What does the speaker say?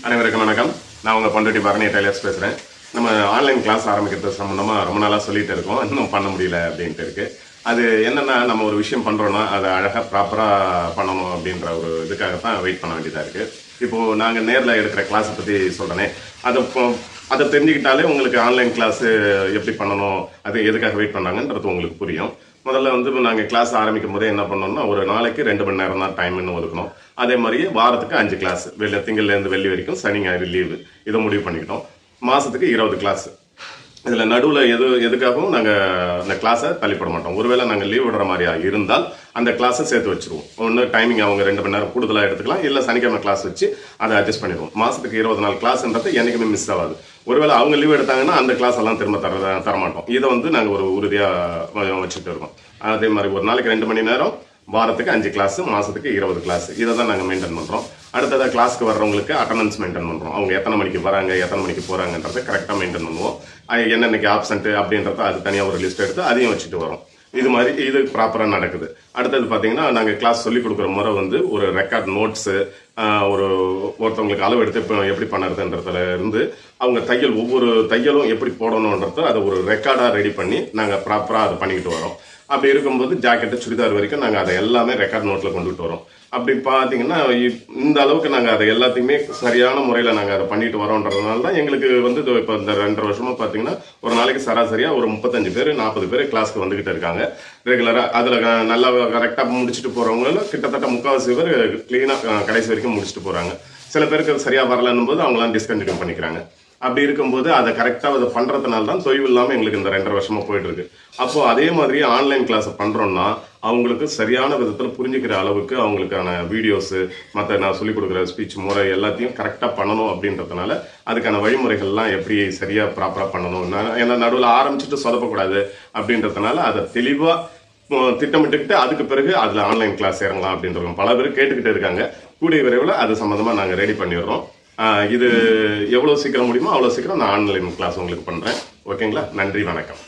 அனைவருக்கும் வணக்கம். நான் உங்கள் பண்ருட்டி பரணி டெய்லர்ஸ் பேசுகிறேன். நம்ம ஆன்லைன் கிளாஸ் ஆரம்பிக்கிறது சம்மந்தமாக ரொம்ப நாளாக சொல்லிட்டு இருக்கோம். இன்னும் பண்ண முடியல அப்படின்ட்டு இருக்குது. அது என்னென்னா, நம்ம ஒரு விஷயம் பண்ணுறோன்னா அதை அழகாக ப்ராப்பராக பண்ணணும் அப்படின்ற ஒரு இதுக்காக தான் வெயிட் பண்ண வேண்டியதாக இருக்குது. இப்போது நாங்கள் நேரில் எடுக்கிற கிளாஸை பற்றி சொல்கிறேனே, அதை தெரிஞ்சுக்கிட்டாலே உங்களுக்கு ஆன்லைன் கிளாஸு எப்படி பண்ணணும், அது எதுக்காக வெயிட் பண்ணாங்கன்றது உங்களுக்கு புரியும். முதல்ல நாங்கள் கிளாஸ் ஆரம்பிக்கும் போதே என்ன பண்ணோம்னா, ஒரு நாளைக்கு 2 மணி நேரம் தான் டைம்னு ஒதுக்கணும். அதே மாதிரியே வாரத்துக்கு 5 கிளாஸ், திங்கள்லேருந்து வெள்ளி வரைக்கும், சனி ஞாயிறு லீவு, இதை முடிவு பண்ணிக்கிட்டோம். மாதத்துக்கு 20 கிளாஸ். இதில் நடுவில் எதுக்காகவும் நாங்கள் அந்த கிளாஸை தள்ளிப்பட மாட்டோம். ஒருவேளை நாங்கள் லீவ் விடுற மாதிரியா இருந்தால் அந்த கிளாஸை சேர்த்து வச்சுருவோம். ஒன்று டைமிங் அவங்க 2 மணி நேரம் கூடுதலாக எடுத்துக்கலாம், இல்லை சனிக்கிழமை கிளாஸ் வச்சு அதை அட்ஜஸ்ட் பண்ணிடுவோம். மாதத்துக்கு 24 கிளாஸ்ன்றது என்றைக்குமே மிஸ் ஆகாது. ஒருவேளை அவங்க லீவ் எடுத்தாங்கன்னா அந்த கிளாஸ் எல்லாம் திரும்ப தரமாட்டோம். இதை நாங்கள் ஒரு உறுதியாக வச்சுட்டு இருக்கோம். அதே மாதிரி ஒரு நாளைக்கு 2 மணி நேரம், வாரத்துக்கு 5 கிளாஸ், மாதத்துக்கு 20 கிளாஸ், இதை தான் நாங்கள் மெயின்டைன் பண்ணுறோம். அடுத்ததாக கிளாஸ்க்கு வர்றவங்களுக்கு அட்டண்டன்ஸ் மெயின்டைன் பண்ணுறோம். அவங்க எத்தனை மணிக்கு வராங்க, எத்தனை மணிக்கு போகிறாங்கன்றதை கரெக்டாக மெயின்டைன் பண்ணுவோம். என்னென்னைக்கு ஆப்சண்ட்டு அப்படின்றத அது தனியாக ஒரு லிஸ்ட் எடுத்து அதையும் வச்சுட்டு வரோம். இது ப்ராப்பராக நடக்குது. அடுத்தது பார்த்தீங்கன்னா, நாங்கள் கிளாஸ் சொல்லிக் கொடுக்குற முறை ஒரு ரெக்கார்ட் நோட்ஸு, ஒருத்தவங்களுக்கு அளவு எடுத்து இப்போ எப்படி பண்ணுறதுன்றதுல இருந்து அவங்க ஒவ்வொரு தையலும் எப்படி போடணுன்றத அதை ஒரு ரெக்கார்டாக ரெடி பண்ணி நாங்கள் ப்ராப்பராக அதை பண்ணிக்கிட்டு வரோம். அப்படி இருக்கும்போது ஜாக்கெட்டு, சுடிதார் வரைக்கும் நாங்கள் அதை எல்லாமே ரெக்கார்ட் நோட்டில் கொண்டுட்டு வரோம். அப்படி பார்த்தீங்கன்னா, இந்த அளவுக்கு நாங்கள் அதை எல்லாத்தையுமே சரியான முறையில் நாங்கள் அதை பண்ணிட்டு வரோன்றதுனால தான் எங்களுக்கு இப்போ இந்த 2.5 வருஷமாக பார்த்தீங்கன்னா, ஒரு நாளைக்கு சராசரியாக ஒரு 35 பேர் 40 பேர் கிளாஸ்க்கு வந்துக்கிட்டு இருக்காங்க ரெகுலராக. அதில் நல்லா கரெக்டாக முடிச்சுட்டு போகிறவங்கள கிட்டத்தட்ட 3/4 பேர் க்ளீனாக கடைசி வரைக்கும் முடிச்சுட்டு போகிறாங்க. சில பேருக்கு அது சரியாக வரலன்னும் போது அவங்களாம் டிஸ்கண்டினியூ பண்ணிக்கிறாங்க. அப்படி இருக்கும்போது அதை கரெக்டாக அதை பண்ணுறதுனால தான் தொய்வு இல்லாமல் எங்களுக்கு இந்த 2.5 வருஷமாக போயிட்டு இருக்கு. அப்போது அதே மாதிரி ஆன்லைன் கிளாஸை பண்ணுறோன்னா அவங்களுக்கு சரியான விதத்தில் புரிஞ்சுக்கிற அளவுக்கு அவங்களுக்கான வீடியோஸு, மற்ற நான் சொல்லிக் கொடுக்குற ஸ்பீச் முறை எல்லாத்தையும் கரெக்டாக பண்ணணும் அப்படின்றதுனால அதுக்கான வழிமுறைகள்லாம் எப்படி சரியாக ப்ராப்பராக பண்ணணும், ஏன்னா நடுவில் ஆரம்பிச்சுட்டு சொதப்பக்கூடாது அப்படின்றதுனால அதை தெளிவாக திட்டமிட்டுக்கிட்டு அதுக்கு பிறகு அதில் ஆன்லைன் கிளாஸ் இறங்கலாம் அப்படின்றவங்க பல பேர் கேட்டுக்கிட்டு இருக்காங்க. கூடிய விரைவில் அது சம்மந்தமாக நாங்கள் ரெடி பண்ணிடுறோம். இது எவ்வளோ சீக்கிரம் முடியுமோ அவ்வளோ சீக்கிரம் நான் ஆன்லைன் கிளாஸ் உங்களுக்கு பண்ணுறேன். ஓகேங்களா? நன்றி, வணக்கம்.